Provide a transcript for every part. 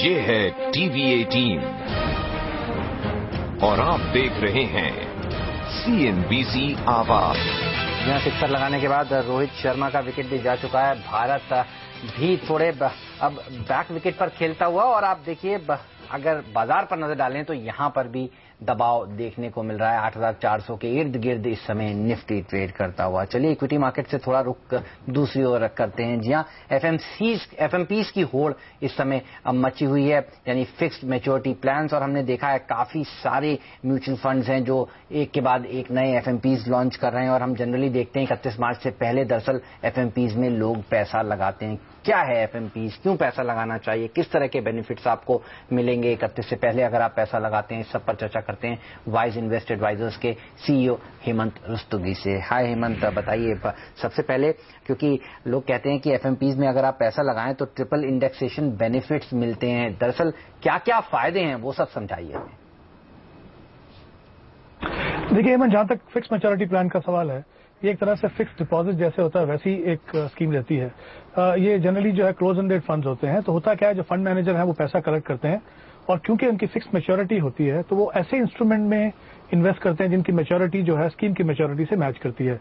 ये है टीवी 18 और आप देख रहे हैं CNBC आवाज। यहाँ सिक्सर लगाने के बाद रोहित शर्मा का विकेट भी जा चुका है। भारत भी थोड़े अब बैक विकेट पर खेलता हुआ, और आप देखिए अगर बाजार पर नजर डालें तो यहाँ पर भी दबाव देखने को मिल रहा है। 8,400 के इर्द गिर्द इस समय निफ्टी ट्रेड करता हुआ। चलिए इक्विटी मार्केट से थोड़ा रुख दूसरी ओर करते हैं। जी हाँ, एफएमपीज की होड़ इस समय मची हुई है, यानी फिक्स्ड मैच्योरिटी प्लान्स, और हमने देखा है काफी सारे म्यूचुअल फंड्स हैं जो एक के बाद एक नए एफएमपीज लॉन्च कर रहे हैं। और हम जनरली देखते हैं 31 मार्च से पहले दरअसल एफएमपीज में लोग पैसा लगाते हैं। क्या है एफएमपीज, क्यों पैसा लगाना चाहिए, किस तरह के बेनिफिट्स आपको मिलेंगे 31 से पहले अगर आप पैसा लगाते हैं, इस सब पर चर्चा करते हैं वाइज इन्वेस्ट एडवाइजर्स के CEO हेमंत रस्तोगी से। हाय हेमंत, बताइए सबसे पहले, क्योंकि लोग कहते हैं कि एफएमपीज में अगर आप पैसा लगाएं तो ट्रिपल इंडेक्सेशन बेनिफिट्स मिलते हैं। दरअसल क्या क्या फायदे हैं वो सब समझाइए हमें। देखिए हेमंत, जहां तक फिक्स मैच्योरिटी प्लान का सवाल है, ये एक तरह से फिक्स डिपॉजिट जैसे होता है वैसी एक स्कीम रहती है। ये जनरली जो है क्लोज एंडेड फंड्स होते हैं। तो होता क्या है, जो फंड मैनेजर है वो पैसा कलेक्ट करते हैं, और क्योंकि उनकी फिक्स मैच्योरिटी होती है तो वो ऐसे इंस्ट्रूमेंट में इन्वेस्ट करते हैं जिनकी मैच्योरिटी जो है स्कीम की मैच्योरिटी से मैच करती है।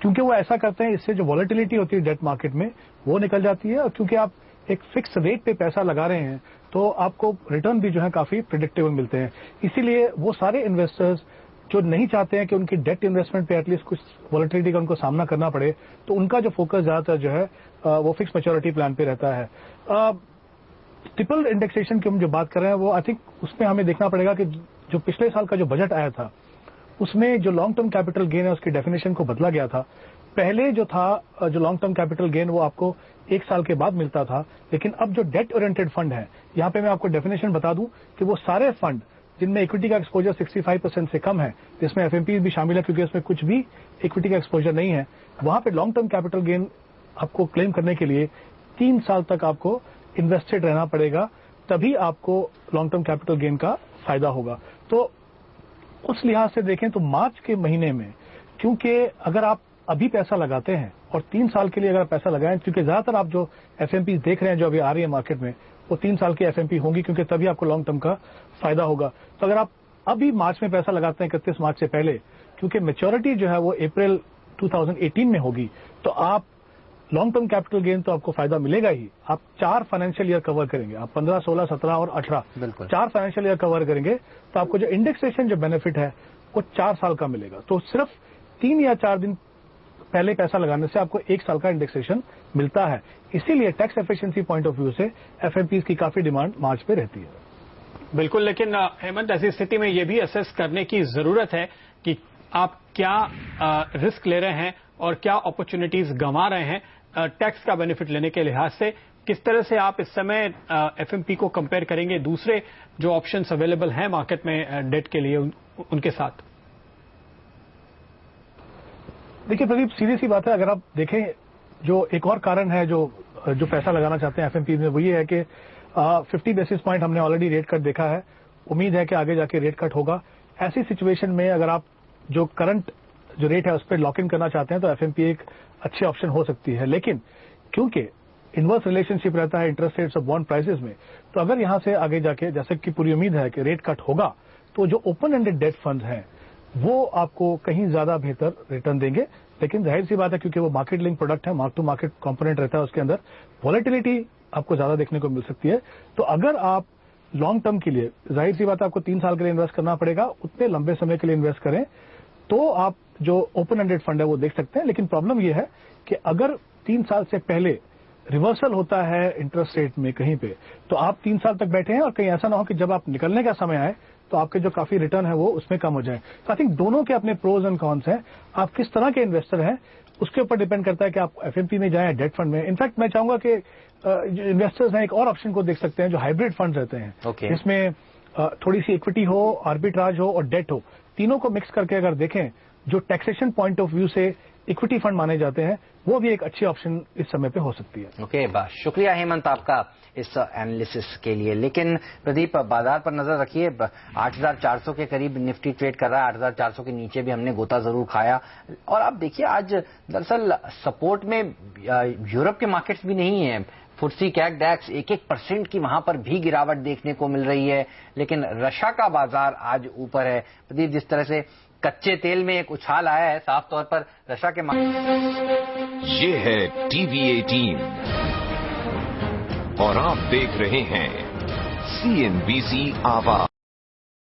क्योंकि वो ऐसा करते हैं, इससे जो वॉलेटिलिटी होती है डेट मार्केट में वो निकल जाती है, और क्योंकि आप एक फिक्स रेट पे पैसा लगा रहे हैं तो आपको रिटर्न भी जो है काफी प्रिडिक्टेबल मिलते हैं। इसीलिए वो सारे इन्वेस्टर्स जो नहीं चाहते हैं कि उनकी डेट इन्वेस्टमेंट पे एटलीस्ट कुछ वॉलेटिलिटी का उनको सामना करना पड़े, तो उनका जो फोकस ज्यादातर जो है वो फिक्स मैच्योरिटी प्लान पे रहता है। ट्रिपल इंडेक्सेशन की हम जो बात कर रहे हैं वो आई थिंक उसमें हमें देखना पड़ेगा कि जो पिछले साल का जो बजट आया था उसमें जो लॉन्ग टर्म कैपिटल गेन है उसकी डेफिनेशन को बदला गया था। पहले जो था, जो लॉन्ग टर्म कैपिटल गेन वो आपको 1 साल के बाद मिलता था, लेकिन अब जो डेट ओरिएंटेड फंड है, यहाँ पे मैं आपको डेफिनेशन बता दूं कि वो सारे फंड जिनमें इक्विटी का एक्सपोजर 65% से कम है, जिसमें एफएमपी भी शामिल है क्योंकि उसमें कुछ भी इक्विटी का एक्सपोजर नहीं है, वहां पे लॉन्ग टर्म कैपिटल गेन आपको क्लेम करने के लिए 3 साल तक आपको इन्वेस्टेड रहना पड़ेगा, तभी आपको लॉन्ग टर्म कैपिटल गेन का फायदा होगा। तो उस लिहाज से देखें तो मार्च के महीने में, क्योंकि अगर आप अभी पैसा लगाते हैं और 3 साल के लिए अगर पैसा लगाएं, क्योंकि ज्यादातर आप जो एफएमपी देख रहे हैं जो अभी आ रही है मार्केट में वो 3 साल की एफएमपी होंगी, क्योंकि तभी आपको लॉन्ग टर्म का फायदा होगा। तो अगर आप अभी मार्च में पैसा लगाते हैं 31 मार्च से पहले, क्योंकि मैच्योरिटी जो है वो अप्रैल 2018 में होगी, तो आप लॉन्ग टर्म कैपिटल गेन तो आपको फायदा मिलेगा ही। आप 4 फाइनेंशियल ईयर कवर करेंगे, आप 15, 16, 17 और 18 4 फाइनेंशियल ईयर कवर करेंगे, तो आपको जो इंडेक्सेशन जो बेनिफिट है वो 4 साल का मिलेगा। तो सिर्फ 3 या 4 दिन पहले पैसा लगाने से आपको 1 साल का इंडेक्सेशन मिलता है। इसीलिए tax efficiency point of view से एफएमपीज की काफी डिमांड मार्च पे रहती है। बिल्कुल, लेकिन हेमंत, ऐसी स्थिति में यह भी असेस करने की जरूरत है कि आप क्या रिस्क ले रहे हैं और क्या अपॉर्चुनिटीज गंवा रहे हैं टैक्स का बेनिफिट लेने के लिहाज से। किस तरह से आप इस समय एफएमपी को कंपेयर करेंगे दूसरे जो ऑप्शंस अवेलेबल हैं मार्केट में डेट के लिए उनके साथ? देखिए प्रदीप, सीधी सी बात है, अगर आप देखें जो एक और कारण है जो पैसा लगाना चाहते हैं एफएमपी में, वो ये है कि 50 बेसिस पॉइंट हमने ऑलरेडी रेट कट देखा है। उम्मीद है कि आगे जाके रेट कट होगा। ऐसी सिचुएशन में अगर आप जो करंट जो रेट है उस पर लॉक इन करना चाहते हैं तो एफएमपी एक अच्छी ऑप्शन हो सकती है। लेकिन क्योंकि इनवर्स रिलेशनशिप रहता है इंटरेस्ट रेट्स और बॉन्ड प्राइसेस में, तो अगर यहां से आगे जाके, जैसे कि पूरी उम्मीद है कि रेट कट होगा, तो जो ओपन एंडेड डेट फंड हैं वो आपको कहीं ज्यादा बेहतर रिटर्न देंगे। लेकिन जाहिर सी बात है, क्योंकि वो मार्केट लिंक प्रोडक्ट है, मार्क टू मार्केट कंपोनेंट रहता है उसके अंदर, वॉलेटिलिटी आपको ज्यादा देखने को मिल सकती है। तो अगर आप लॉन्ग टर्म के लिए, जाहिर सी बात है आपको 3 साल के लिए इन्वेस्ट करना पड़ेगा, उतने लंबे समय के लिए इन्वेस्ट करें तो आप जो ओपन एंडेड फंड है वो देख सकते हैं। लेकिन प्रॉब्लम यह है कि अगर 3 साल से पहले रिवर्सल होता है इंटरेस्ट रेट में कहीं पे, तो आप 3 साल तक बैठे हैं और कहीं ऐसा ना हो कि जब आप निकलने का समय आए तो आपके जो काफी रिटर्न है वो उसमें कम हो जाए। तो आई थिंक दोनों के अपने प्रोज एंड कॉन्स हैं। आप किस तरह के इन्वेस्टर हैं उसके ऊपर डिपेंड करता है कि आप एफएमपी में जाएं, डेट फंड में। इनफैक्ट मैं चाहूंगा कि जो इन्वेस्टर्स हैं एक और ऑप्शन को देख सकते हैं जो हाइब्रिड फंड रहते हैं, जिसमें थोड़ी सी इक्विटी हो, आर्बिट्राज हो और डेट हो, तीनों को मिक्स करके अगर देखें, जो टैक्सेशन पॉइंट ऑफ व्यू से इक्विटी फंड माने जाते हैं, वो भी एक अच्छी ऑप्शन इस समय पे हो सकती है। ओके, शुक्रिया हेमंत आपका इस एनालिसिस के लिए। लेकिन प्रदीप, बाजार पर नजर रखिए, 8,400 के करीब निफ्टी ट्रेड कर रहा है। 8,400 के नीचे भी हमने गोता जरूर खाया। और आप देखिए आज दरअसल सपोर्ट में यूरोप के मार्केट्स भी नहीं है। फुट्सी कैग डैक्स 1% की वहां पर भी गिरावट देखने को मिल रही है, लेकिन रशिया का बाजार आज ऊपर है। प्रदीप, जिस तरह से कच्चे तेल में एक उछाल आया है, साफ तौर पर रशिया के ये है टीवी 18 और आप देख रहे हैं CNBC आवाज।